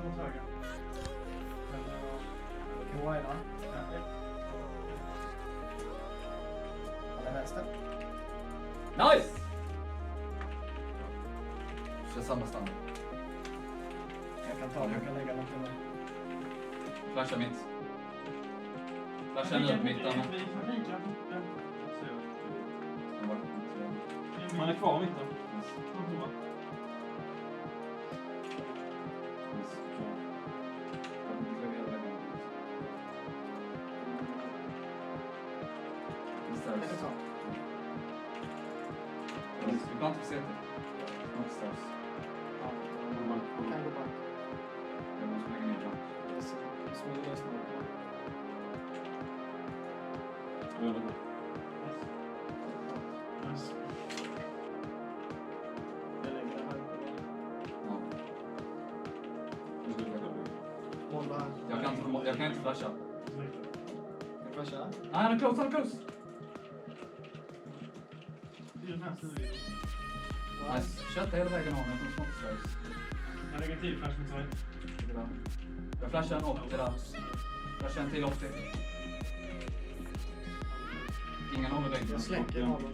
mot höger. Du kan wida. Eller vänster. Nice! Kör samma standard. Jag kan lägga någonting där. Flasha mitt. Flasha nu på mitten. Man är kvar mitten. Du kan inte se det. Någonstans. Ja, kan gå bak. Jag måste lägga ner den. Smyga snart. Nice. Jag lägger den här på det. Ja. Hålla. Jag kan inte flasha. Kan du flasha? Nej, han är close. I den här sidan. Nice. Kötta hela vägen av. Jag kommer snart slice. Jag lägger till flash med side. Jag flashar en 80 där. Flashar en till 80. Ingen håller väggen. Jag släcker honom.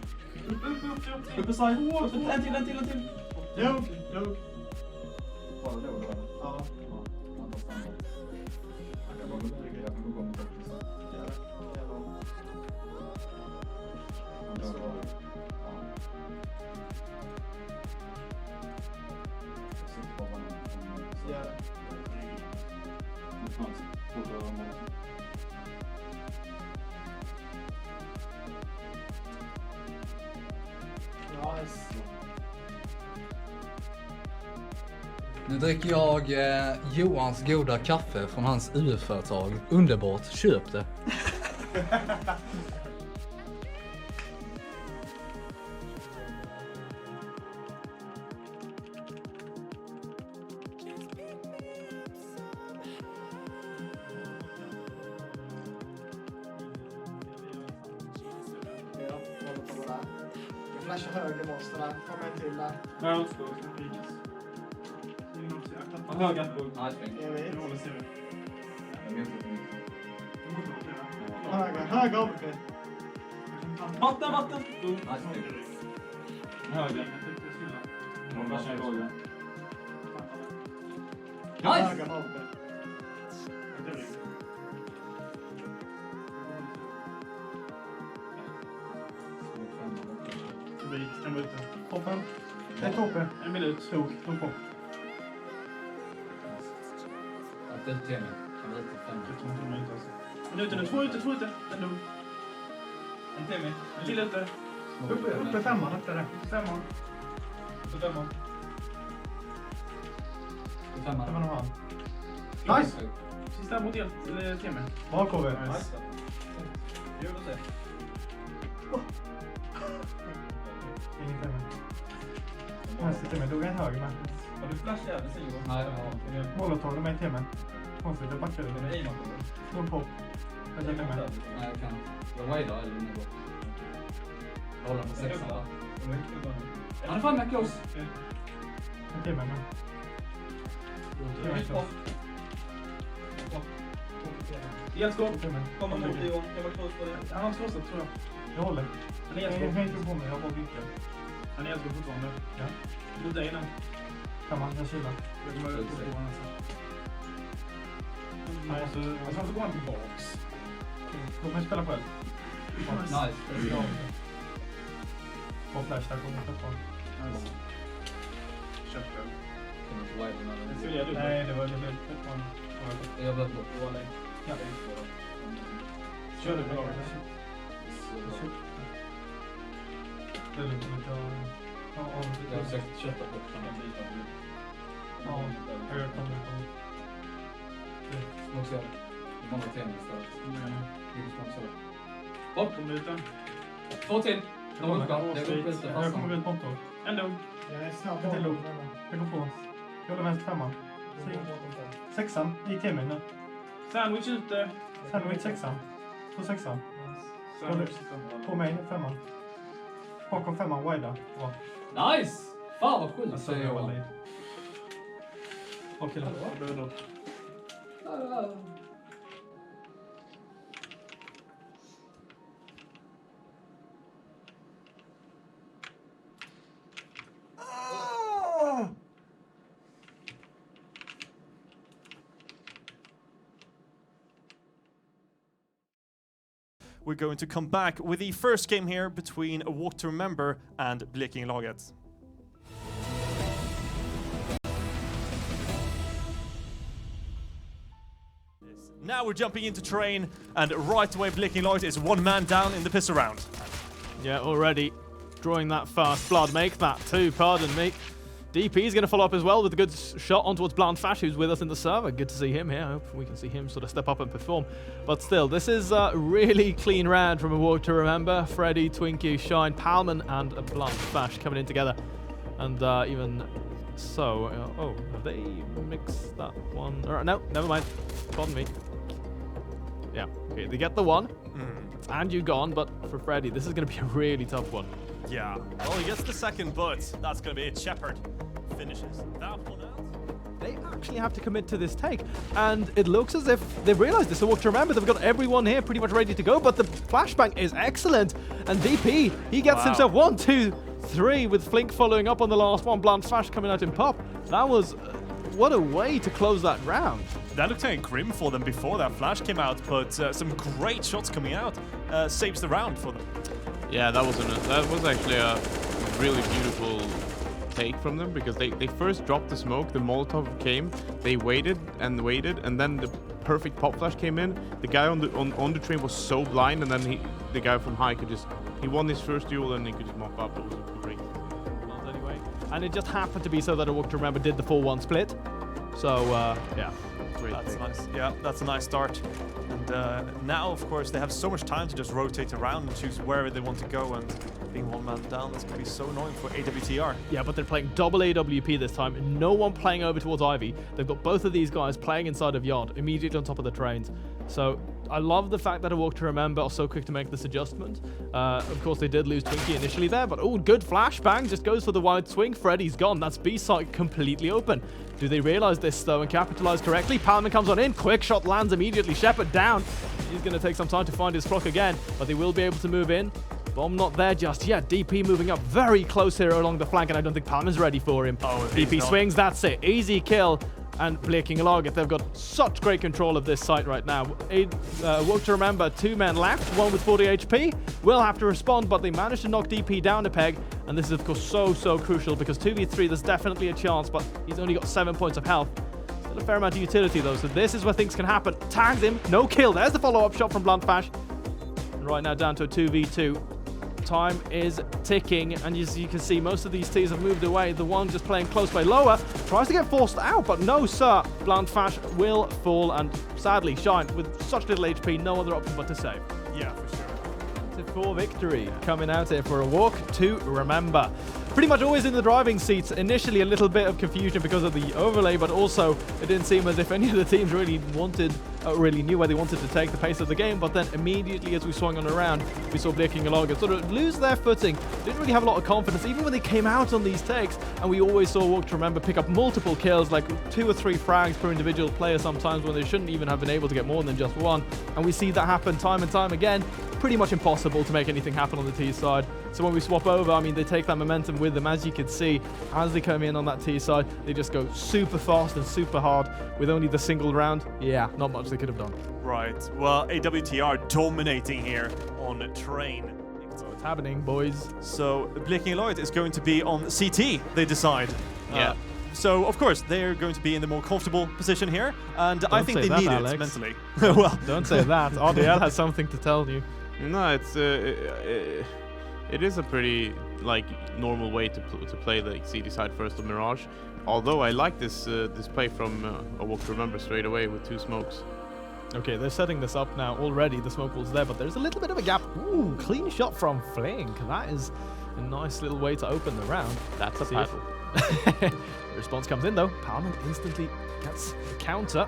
Upp på side. En till. Jo. Bara då, eller? Ja. Man tar standard. Jag kan bara gå mot 80. Nu dricker jag Johans goda kaffe från hans UF-företag. Underbart, köp det. Flasha höger måste där. Kom en till där. Ja, ska pikas. Höga på. Nice, Evigt. Jag håller ser vi. jag vet inte. Höger ABP. Vatten! Nice, Höger. Nice! Höger ABP. Kan vara ute. Toppen. Ett toppen. En minut. Tog på. Att ut till mig. Kan vi ut till 5. En ute nu. Två ute. En lugn. En till mig. En till ute. Uppe femman efter det. Femman. Femman Femman och han. Nice! Sista mot el. Eller till mig. Bakover. Nice. Gjorde det. Ingen femma. Vänster till mig. Dog en höger med. Har du flash där? Det säger Nej, Molotov med till mig. Konstigt, jag backade över det. Slå på. Jag känner mig. Nej, jag kan. Jag widar eller något. Jag håller på 6 va? Han är fan med close. En till mig med. Elskåp. Kommer mot Johan. Jag var close på det. Han har slåsat tror jag. Jag håller. Han är Jag elskåp. kan inte på mig. Jag har bara vickat. Han är elskåp fortfarande. Ja. Mot dig nu. Femman, jag kilar. Jag kommer ut på honom sen. Jag ska inte gå tillbaks. Låt mig spela själv. Nice. Och flash där kommer jag på. Köp själv. Nej, det var det blev Jag blev bort. Ja. Kör du på laget? Det är lugnt om Jag har försökt kötta bort den. Ja, jag kommer på. Smoksör. Många tennis istället. Smoksör. Bort på minuten. 2 till. Jag kommer ut på ett Ändå. Jag är snabb. Inte lugnt. Jag går på. Jag håller vänster femman. Sexan. I till mig nu. Sandwich ute. Sandwich sexan. På sexan. Sandwich. På mig femman. Bakom femman wida. Bra. Nice! Fan vad sjukt säger jag. Bra killar. We're going to come back with the first game here between A Walk to Remember and Blekingelaget. Now we're jumping into train, and right away Blekingelaget is one man down in the pistol round. Yeah, already drawing that fast blood. Make that too, pardon me. DP is going to follow up as well with a good shot on towards Blandfash, who's with us in the server. Good to see him here. I hope we can see him sort of step up and perform. But still, this is a really clean round from A Walk to Remember. Freddy, Twinkie, Shine, Palman, and a Blandfash coming in together. And even so... oh, have they mixed that one? No, never mind. Pardon me. Yeah, okay, they get the one. And you gone, but for Freddy, this is going to be a really tough one. Yeah, well, he gets the second, but that's going to be it. Shepard finishes that one out. They actually have to commit to this take, and it looks as if they've realized this. So what to remember, they've got everyone here pretty much ready to go, but the flashbang is excellent, and DP, he gets himself 1, 2, 3 with Flink following up on the last one. Blandfash coming out in pop. That was what a way to close that round. That looked kind of grim for them before that flash came out, but some great shots coming out saves the round for them. Yeah, that was actually a really beautiful take from them, because they first dropped the smoke, the Molotov came, they waited, and then the perfect pop flash came in. The guy on the train was so blind, and then the guy from high he won his first duel, and he could just mop up. It was great. Well, anyway, and it just happened to be so that A Walk to Remember did the 4-1 split. So yeah. That's nice. Yeah, that's a nice start. And now, of course, they have so much time to just rotate around and choose wherever they want to go. And being one man down, that's going to be so annoying for AWTR. Yeah, but they're playing double AWP this time. No one playing over towards Ivy. They've got both of these guys playing inside of Yard, immediately on top of the trains. So I love the fact that A Walk to Remember are so quick to make this adjustment. Of course, they did lose Twinkie initially there, but oh, good flashbang. Just goes for the wide swing. Freddy's gone. That's B site completely open. Do they realize this, though, and capitalize correctly? Palman comes on in. Quick shot lands immediately. Shepard down. He's going to take some time to find his clock again, but they will be able to move in. Bomb not there just yet. DP moving up very close here along the flank, and I don't think Palman's ready for him. Oh, DP swings. That's it. Easy kill. And Blekingelaget, they've got such great control of this site right now. Walk to Remember, 2 men left, one with 40 HP. Will have to respond, but they managed to knock DP down a peg. And this is, of course, so crucial, because 2v3, there's definitely a chance, but he's only got 7 points of health. Still a fair amount of utility, though, so this is where things can happen. Tags him, no kill. There's the follow-up shot from Blandfash. And right now down to a 2v2. Time is ticking, and as you can see, most of these teams have moved away. The one just playing close by lower tries to get forced out, but no, sir. Blandfash will fall, and sadly, Shine, with such little HP, no other option but to save. Yeah, for sure. 4 victory coming out here for A Walk to Remember. Pretty much always in the driving seats. Initially a little bit of confusion because of the overlay, but also it didn't seem as if any of the teams really knew where they wanted to take the pace of the game. But then immediately as we swung on around, we saw Blekingelaget sort of lose their footing. Didn't really have a lot of confidence, even when they came out on these takes. And we always saw Walk to Remember pick up multiple kills, like 2 or 3 frags per individual player sometimes, when they shouldn't even have been able to get more than just one. And we see that happen time and time again. Pretty much impossible to make anything happen on the T side. So when we swap over, I mean, they take that momentum with them. As you can see, as they come in on that T side, they just go super fast and super hard with only the single round. Yeah, not much they could have done. Right. Well, AWTR dominating here on train. So it's happening, boys. So Blekingelaget is going to be on CT, they decide. Yeah. So, of course, they're going to be in the more comfortable position here, and I think they need it mentally. Well, don't say that. RDL has something to tell you. No, it is a pretty normal way to play the CD side first of Mirage. Although I like this play from A Walk to Remember straight away with 2 smokes. Okay, they're setting this up now already. The smoke wall's there, but there's a little bit of a gap. Ooh, clean shot from Flink. That is a nice little way to open the round. That's a paddle. The response comes in though. Palman instantly gets a counter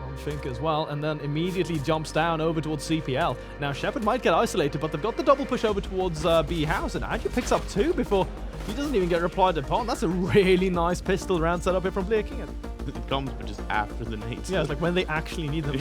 on Fink as well, and then immediately jumps down over towards CPL. Now Shepard might get isolated, but they've got the double push over towards B house, and Andrew picks up 2 before he doesn't even get replied upon. That's a really nice pistol round set up here from Blekingelaget. it comes, but just after the nades. Yeah, it's like when they actually need them,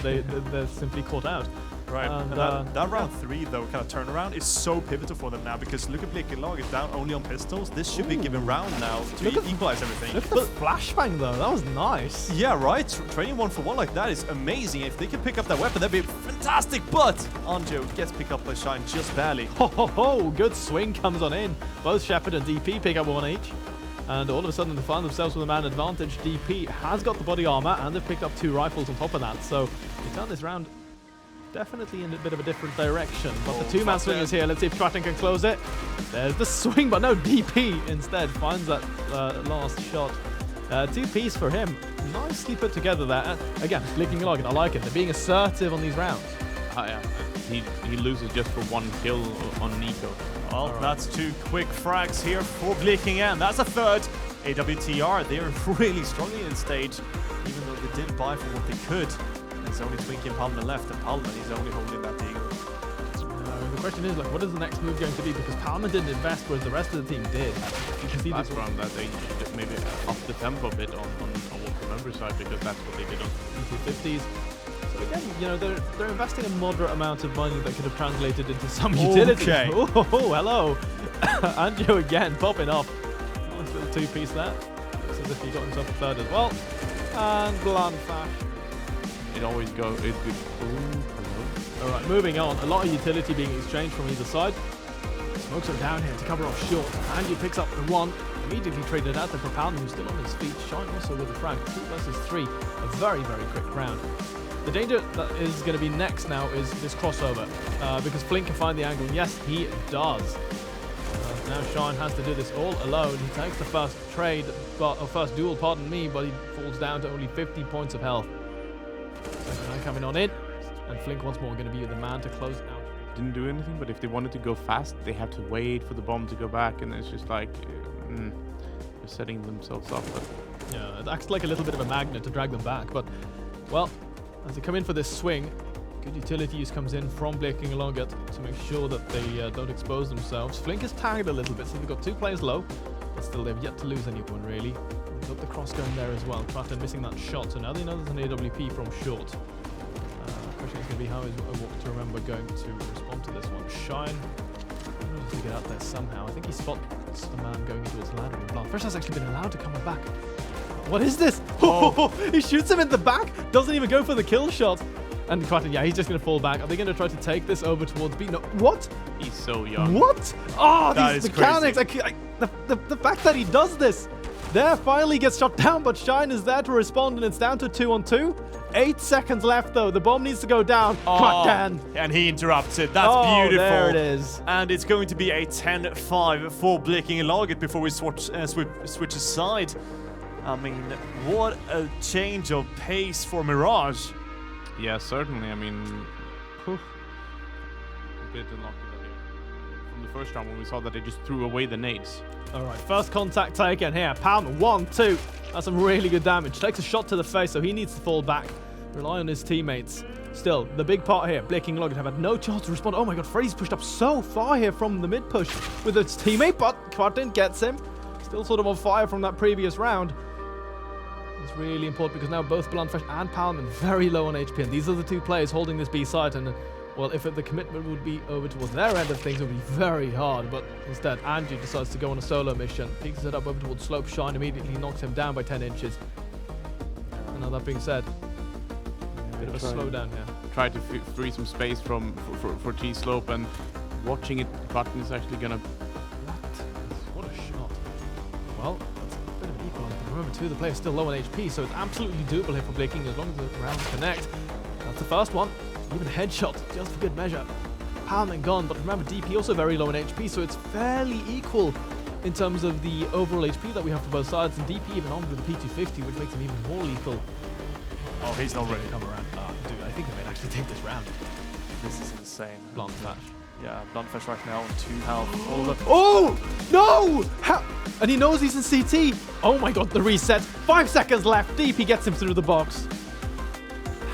they're simply caught out. Right, And, and that round 3 though, kind of turnaround, is so pivotal for them now because look at Blekinge is down only on pistols. This should be given round now to equalize everything. Look at the flashbang though, that was nice. Yeah, right. Trading 1-for-1 like that is amazing. If they can pick up that weapon, that'd be fantastic. But Anjo gets picked up by Shine just barely. Ho ho ho! Good swing comes on in. Both Shepard and DP pick up 1 each. And all of a sudden they find themselves with a man advantage. DP has got the body armor and they've picked up 2 rifles on top of that. So they turn this round definitely in a bit of a different direction. But the 2-man swing is here. Let's see if Kraten can close it. There's the swing, but no, DP instead finds that last shot. 2-piece for him. Nicely put together there. Again, Blekinge, I like it. They're being assertive on these rounds. Yeah. He loses just for 1 kill on Nico. Well, that's 2 quick frags here for Blekinge, and that's a 3rd. AWTR, they're really struggling in stage, even though they did buy for what they could. There's only Twinkie and Palmer left, and Palmer is only holding that deal. The question is, like, what is the next move going to be? Because Palmer didn't invest, whereas the rest of the team did. You can see last round that they maybe up the tempo a bit on the member side, because that's what they did on 250s. So again, you know, they're investing a moderate amount of money that could have translated into some utility. Okay. Oh, hello. Anjo again popping off. Nice little 2-piece there. Looks as if he got himself a 3rd as well. And Blandfash. it always goes. All right, moving on. A lot of utility being exchanged from either side. Smokes are down here to cover off short. Andy picks up the 1. Immediately traded out there for Pound, who's still on his feet. Shine also with a frag. 2 versus 3. A very, very quick round. The danger that is going to be next now is this crossover, because Flink can find the angle. And yes, he does. Now Shine has to do this all alone. He takes the first trade, or first duel, pardon me, but he falls down to only 50 points of health. Second man coming on in, and Flink once more going to be the man to close out. Didn't do anything, but if they wanted to go fast, they had to wait for the bomb to go back, and it's just like they're setting themselves up. But yeah, it acts like a little bit of a magnet to drag them back, but well, as they come in for this swing, good utility use comes in from Blekinge to make sure that they don't expose themselves. Flink is tagged a little bit, so they've got 2 players low, but still they've yet to lose anyone really. They've got the cross going there as well. Kraten missing that shot, so now they know there's an AWP from short. The question is going to be how is a Walk to Remember going to respond to this one. Shine manages to get out there somehow. I think he spots the man going into his ladder. Blandfash has actually been allowed to come back. What is this? Oh. He shoots him in the back, doesn't even go for the kill shot. And Kraten, yeah, he's just going to fall back. Are they going to try to take this over towards B? No. What? he's so young. What? Oh, That these is mechanics. The fact that he does this. There finally gets shot down, but Shine is there to respond, and it's down to 2-on-2. 8 seconds left, though. The bomb needs to go down. Kraten. And he interrupts it. That's beautiful. There it is. And it's going to be a 10-5 for Blekinge before we switch aside. I mean, what a change of pace for Mirage. Yeah, certainly. I mean, a bit unlucky from the first round when we saw that they just threw away the nades. All right, first contact taken here. Palmer, 1, 2. That's some really good damage. Takes a shot to the face, so he needs to fall back. Rely on his teammates. Still, the big part here, Blekinge have had no chance to respond. Oh my god, Freddy's pushed up so far here from the mid push with his teammate, but Kraten gets him. Still sort of on fire from that previous round. It's really important because now both Blandfash and Palman very low on HP, and these are the 2 players holding this B site. And well, if the commitment would be over towards their end of things, it would be very hard. But instead, Angie decides to go on a solo mission, picks it up over towards Slope. Shine immediately knocks him down by 10 inches. And now that being said, a bit of a slowdown here. Try to free some space for T Slope, and watching it, Kraten is actually gonna. What a shot! Well. Remember, 2 of the players still low on HP, so it's absolutely doable here for Blekinge as long as the rounds connect. That's the first one. Even a headshot, just for good measure. Palman gone, but remember, DP also very low on HP, so it's fairly equal in terms of the overall HP that we have for both sides, and DP even on with the P250, which makes him even more lethal. Oh, he's not ready to come around. Dude, I think they might actually take this round. This is insane. Blandfash. Yeah, Blandfash right now on 2 health. Oh! No! How? And he knows he's in CT. Oh my god, the reset. 5 seconds left. DP gets him through the box.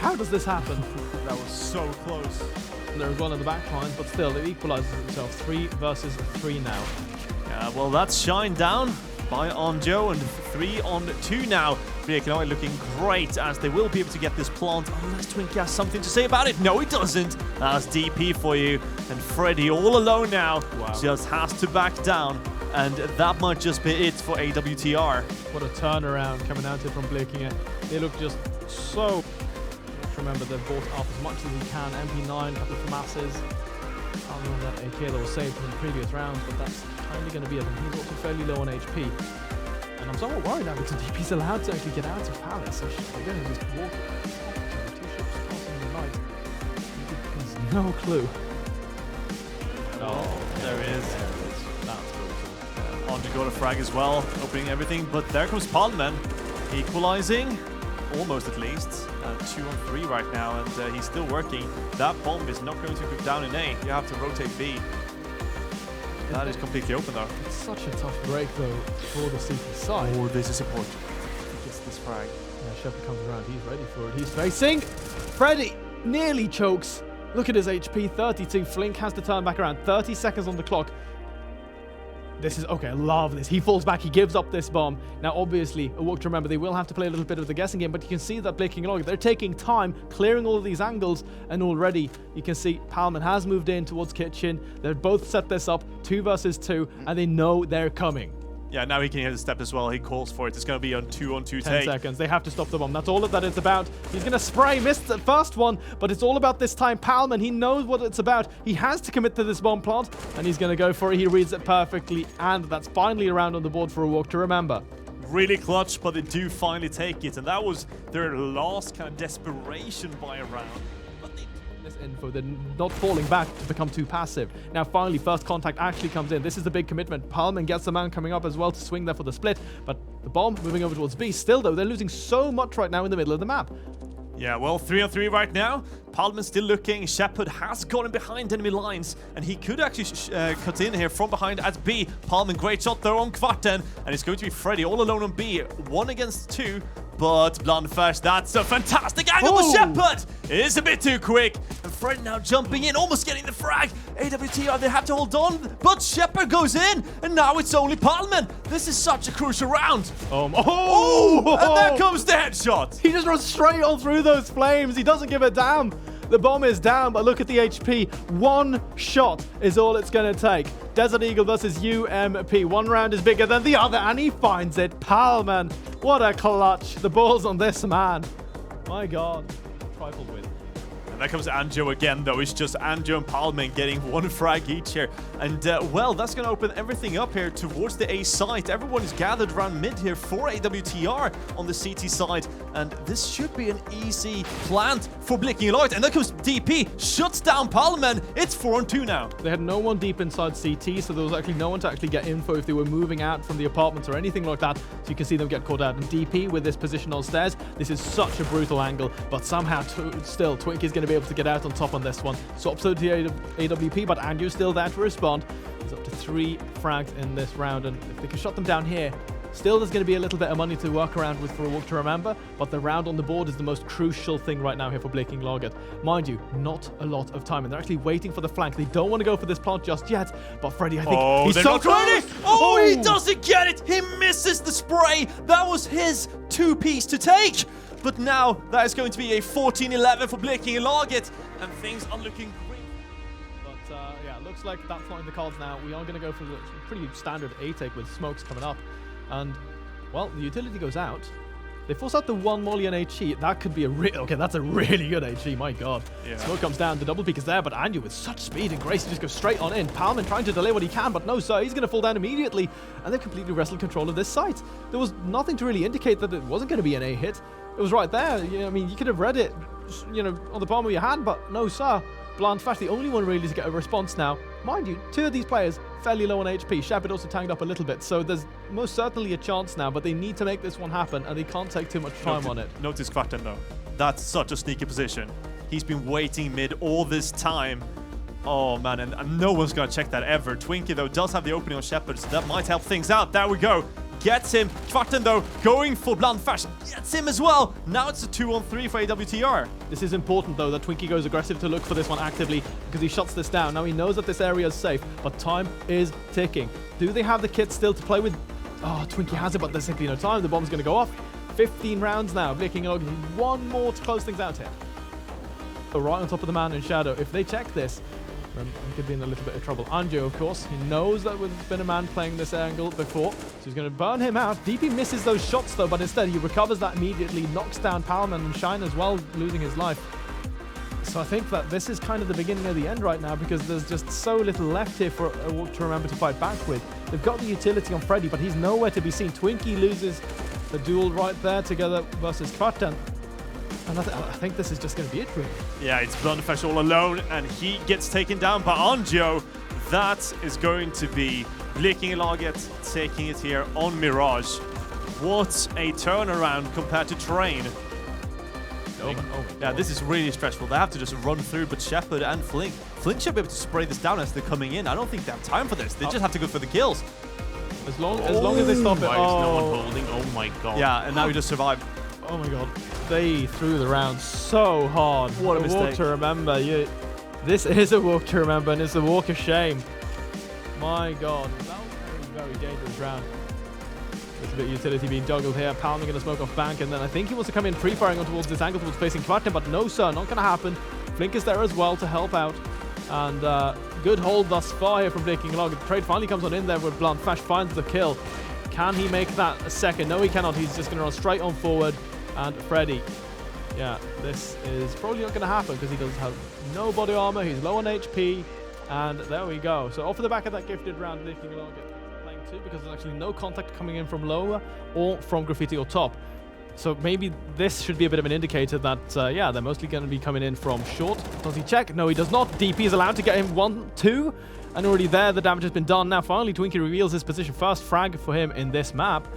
How does this happen? That was so close. And there's one in the back line, but still, it equalizes itself. 3 versus 3 now. Yeah, well, that's Shine down. by Anjo, and 3 on 2 now. Blekinge looking great, as they will be able to get this plant, unless Twinkie has something to say about it. No, he doesn't. That's DP for you. And Freddy all alone now, just has to back down. And that might just be it for AWTR. What a turnaround coming out here from Blekinge. They look just so... Remember, they've bought up as much as they can. MP9, couple of masses. I don't know that AK that was saved from the previous rounds, but that's kind of going to be it. And he's also fairly low on HP. And I'm somewhat worried now because DP's allowed to actually get out of Palace. So they're going to just walk to 2 ships crossing the night. There's no clue. Oh, there is. That's brutal. Anjo got a frag as well, opening everything. But there comes Palmen, equalizing. Almost at least. 2 on 3 right now, and he's still working. That bomb is not going to go down in A. You have to rotate B. That is completely open though. It's such a tough break though for the CT side. Oh, this is important. He gets this frag. Yeah, Shepard comes around. He's ready for it. He's facing. Freddy nearly chokes. Look at his HP, 32. Flink has to turn back around. 30 seconds on the clock. This is okay. I love this. He falls back. He gives up this bomb. Now, obviously, a walk to remember, they will have to play a little bit of the guessing game, but you can see that Blekinge, they're taking time, clearing all of these angles, and already you can see Palmen has moved in towards Kitchen. They've both set this up 2 versus 2, and they know they're coming. Yeah, now he can hear the step as well. He calls for it. It's going to be on 2 on 2 take. 10 seconds. They have to stop the bomb. That's all that it's about. He's going to spray. Missed the first one, but it's all about this time. Palmen, he knows what it's about. He has to commit to this bomb plant, and he's going to go for it. He reads it perfectly, and that's finally a round on the board for a walk to remember. Really clutch, but they do finally take it, and that was their last kind of desperation by a round. This info, they're not falling back to become too passive. Now finally, first contact actually comes in. This is the big commitment. Palmen gets the man coming up as well to swing there for the split, but the bomb moving over towards B. Still though, they're losing so much right now in the middle of the map. Yeah, well, 3 on 3 right now. Palmen still looking. Shepard has gotten behind enemy lines, and he could actually cut in here from behind at B. Palmen, great shot though on Kvarten, and it's going to be Freddy all alone on B. 1 against 2. But Blandfärs, that's a fantastic angle, but Shepard is a bit too quick. And Fred now jumping in, almost getting the frag. AWTR, they have to hold on, but Shepard goes in, and now it's only Palmen. This is such a crucial round. And there comes the headshot. He just runs straight on through those flames. He doesn't give a damn. The bomb is down, but look at the HP. 1 shot is all it's going to take. Desert Eagle versus UMP. 1 round is bigger than the other, and he finds it. Palmen, what a clutch. The ball's on this man. My God. Trifled with. And there comes Anjo again, though. It's just Anjo and Palmen getting 1 frag each here. And, well, that's going to open everything up here towards the A site. Everyone is gathered around mid here for AWTR on the CT side. And this should be an easy plant for Blekinge. And there comes DP, shuts down Palmen. It's 4 on 2 now. They had no one deep inside CT, so there was actually no one to actually get info if they were moving out from the apartments or anything like that. So you can see them get caught out. And DP with this position on stairs, this is such a brutal angle. But somehow, still, Twinkie's going to be able to get out on top on this one. So up to the AWP, but Anjo's still there to respond. He's up to 3 frags in this round, and if they can shut them down here, still there's going to be a little bit of money to work around with for a walk to remember, but the round on the board is the most crucial thing right now here for Blekinge. Mind you, not a lot of time, and they're actually waiting for the flank. They don't want to go for this plant just yet, but Freddy, I think he's so close! He doesn't get it! He misses the spray! That was his 2-piece to take! But now, that is going to be a 14-11 for Blekinge, and things are looking great. But yeah, looks like that's not in the cards now. We are going to go for the pretty standard A-take with smokes coming up. And, well, the utility goes out. They force out the 1 molly and HE. That could be a okay, that's a really good HE, my God. Yeah. Smoke comes down, the double peak is there, but Anjo with such speed and grace, he just goes straight on in. Palmen trying to delay what he can, but no, sir, he's going to fall down immediately. And they've completely wrestled control of this site. There was nothing to really indicate that it wasn't going to be an A hit. It was right there. I mean, you could have read it, on the palm of your hand, but no, sir. Blandfärs, the only one really to get a response now. Mind you, 2 of these players fairly low on HP. Shepard also tanked up a little bit, so there's most certainly a chance now, but they need to make this one happen, and they can't take too much time on it. Notice Kvarten, though. That's such a sneaky position. He's been waiting mid all this time. Oh, man, and no one's going to check that ever. Twinkie, though, does have the opening on Shepard, so that might help things out. There we go. Gets him. Kvarten, though, going for Blandfärs. Gets him as well. Now it's a 2 on 3 for AWTR. This is important, though, that Twinkie goes aggressive to look for this one actively because he shuts this down. Now he knows that this area is safe, but time is ticking. Do they have the kit still to play with Oh, Twinkie has it, but there's simply no time. The bomb's going to go off. 15 rounds now. Blicking along. One more to close things out here. So right on top of the man in shadow. If they check this, he could be in a little bit of trouble. Anjo, of course, he knows that there's been a man playing this angle before, so he's going to burn him out. DP misses those shots, though, but instead he recovers that immediately, knocks down Palman and Shine as well, losing his life. So I think that this is kind of the beginning of the end right now, because there's just so little left here for a Walk to Remember to fight back with. They've got the utility on Freddy, but he's nowhere to be seen. Twinkie loses the duel right there together versus Kvarten. And I think this is just going to be it, really. Yeah, it's Blunderfresh all alone, and he gets taken down by Anjo. That is going to be Blekinge-laget taking it here on Mirage. What a turnaround compared to Train. Yeah, this is really stressful. They have to just run through, but Shepard and Flink should be able to spray this down as they're coming in. I don't think they have time for this. They just have to go for the kills. As long as they stop it. Why is no one holding? Oh my god. Yeah, and now we just survived. Oh my god. They threw the round so hard. What a mistake. Walk to remember. This is a walk to remember, and it's a walk of shame. My god. That was a very, very dangerous round. There's a bit of utility being juggled here. Palmer going to smoke off bank, and then I think he wants to come in pre-firing on towards this angle towards facing Kvarten, but no sir, not going to happen. Flink is there as well to help out. And good hold thus far here from Blekinge-laget. The trade finally comes on in there with Blunt. Fash finds the kill. Can he make that a second? No, he cannot. He's just going to run straight on forward. And Freddy, yeah, this is probably not going to happen because he does have no body armor. He's low on HP, and there we go. So off of the back of that gifted round, Blekinge-laget playing 2 because there's actually no contact coming in from lower or from graffiti or top. So maybe this should be a bit of an indicator that, yeah, they're mostly going to be coming in from short. Does he check? No, he does not. DP is allowed to get him 1-2, and already there, the damage has been done. Now, finally, Twinkie reveals his position. First frag for him in this map.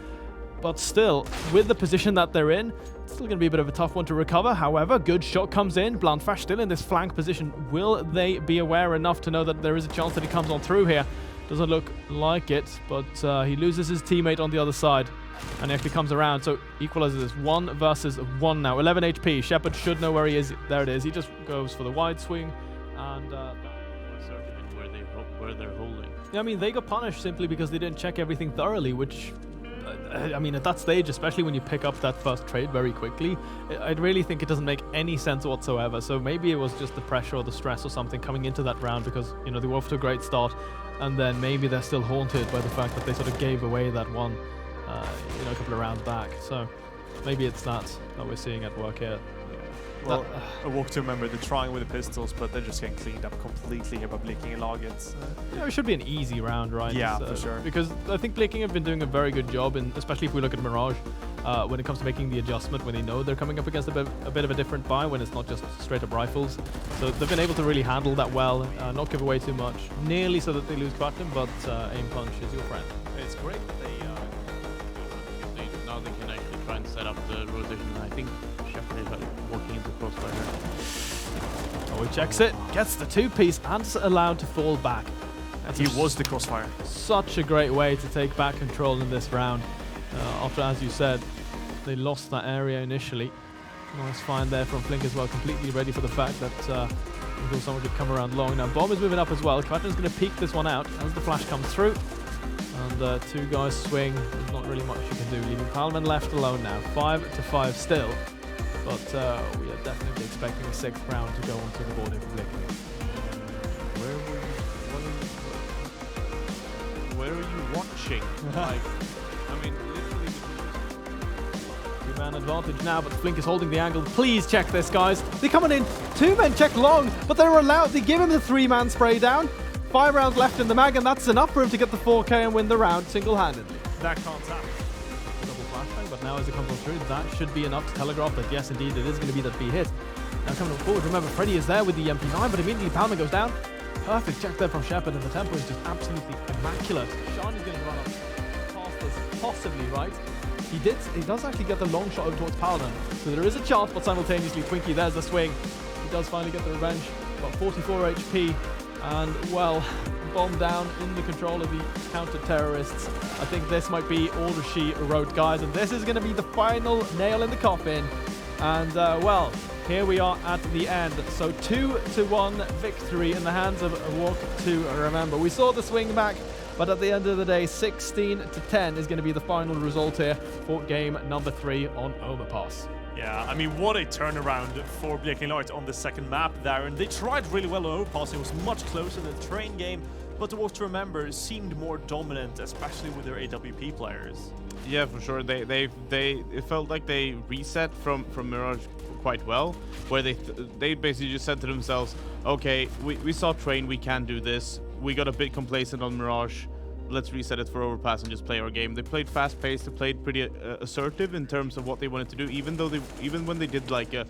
But still, with the position that they're in, it's still going to be a bit of a tough one to recover. However, good shot comes in. Blundfash still in this flank position. Will they be aware enough to know that there is a chance that he comes on through here? Doesn't look like it, but he loses his teammate on the other side. And he actually comes around, so equalizes this 1 versus 1 now. 11 HP. Shepard should know where he is. There it is. He just goes for the wide swing, and where they're holding. Yeah, I mean, they got punished simply because they didn't check everything thoroughly, which, I mean, at that stage, especially when you pick up that first trade very quickly, I really think it doesn't make any sense whatsoever. So maybe it was just the pressure or the stress or something coming into that round because, you know, they were off to a great start, and then maybe they're still haunted by the fact that they sort of gave away that one, you know, a couple of rounds back. So maybe it's that we're seeing at work here. Well, a walk to remember, they're trying with the pistols, but they're just getting cleaned up completely here by Blekinge-laget. Yeah, it should be an easy round, right? Yeah, for sure. Because I think Blekinge have been doing a very good job, especially if we look at Mirage, when it comes to making the adjustment when they know they're coming up against a bit of a different buy, when it's not just straight up rifles. So they've been able to really handle that well, not give away too much, nearly so that they lose Kvarten, but aim punch is your friend. It's great that Now they can actually try and set up the rotation. I think Shepard is walking into crossfire. Oh, he checks it, gets the 2-piece, and is allowed to fall back. he was the crossfire. Such a great way to take back control in this round. After, as you said, they lost that area initially. Nice find there from Flink as well, completely ready for the fact that someone could come around long. Now, Bomb is moving up as well. Kvarten's going to peek this one out as the flash comes through. And 2 guys swing. There's not really much you can do, leaving Palman left alone now. 5-5 still. But we are definitely expecting a 6th round to go onto the board here for Blekinge. Where are you watching? Like, I mean, literally. 2-man advantage now, but Flink is holding the angle. Please check this, guys. They're coming in. 2 men check long, but they're allowed. They give him the 3-man spray down. 5 rounds left in the mag, and that's enough for him to get the 4K and win the round single-handedly. That can't happen. Double flashbang, but now as it comes on through, that should be enough to telegraph that yes, indeed, it is going to be that B hit. Now coming forward, remember, Freddy is there with the MP9, but immediately Palmer goes down. Perfect check there from Shepard, and the tempo is just absolutely immaculate. Sean is going to run up past this, possibly, right? He does actually get the long shot over towards Paladin, so there is a chance, but simultaneously, Twinkie, there's the swing. He does finally get the revenge, got 44 HP, and, well, Bomb down in the control of the counter-terrorists. I think this might be all that she wrote, guys, and this is going to be the final nail in the coffin. And, well, here we are at the end. So 2-1 victory in the hands of a Walk to Remember. We saw the swing back But at the end of the day, 16-10 is going to be the final result here for game number 3 on Overpass. Yeah, I mean, what a turnaround for Blekinge Light on the second map there. And they tried really well on Overpass. It was much closer than the train game. But what to remember, seemed more dominant, especially with their AWP players. Yeah, for sure. It felt like they reset from Mirage quite well, where they basically just said to themselves, okay, we saw train, we can do this. We got a bit complacent on Mirage. Let's reset it for Overpass and just play our game. They played fast-paced. They played pretty assertive in terms of what they wanted to do. Even when they did like a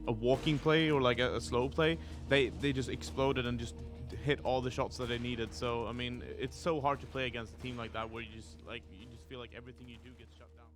walking play or like a slow play, they just exploded and just hit all the shots that they needed. So I mean, it's so hard to play against a team like that where you just feel like everything you do gets shut down.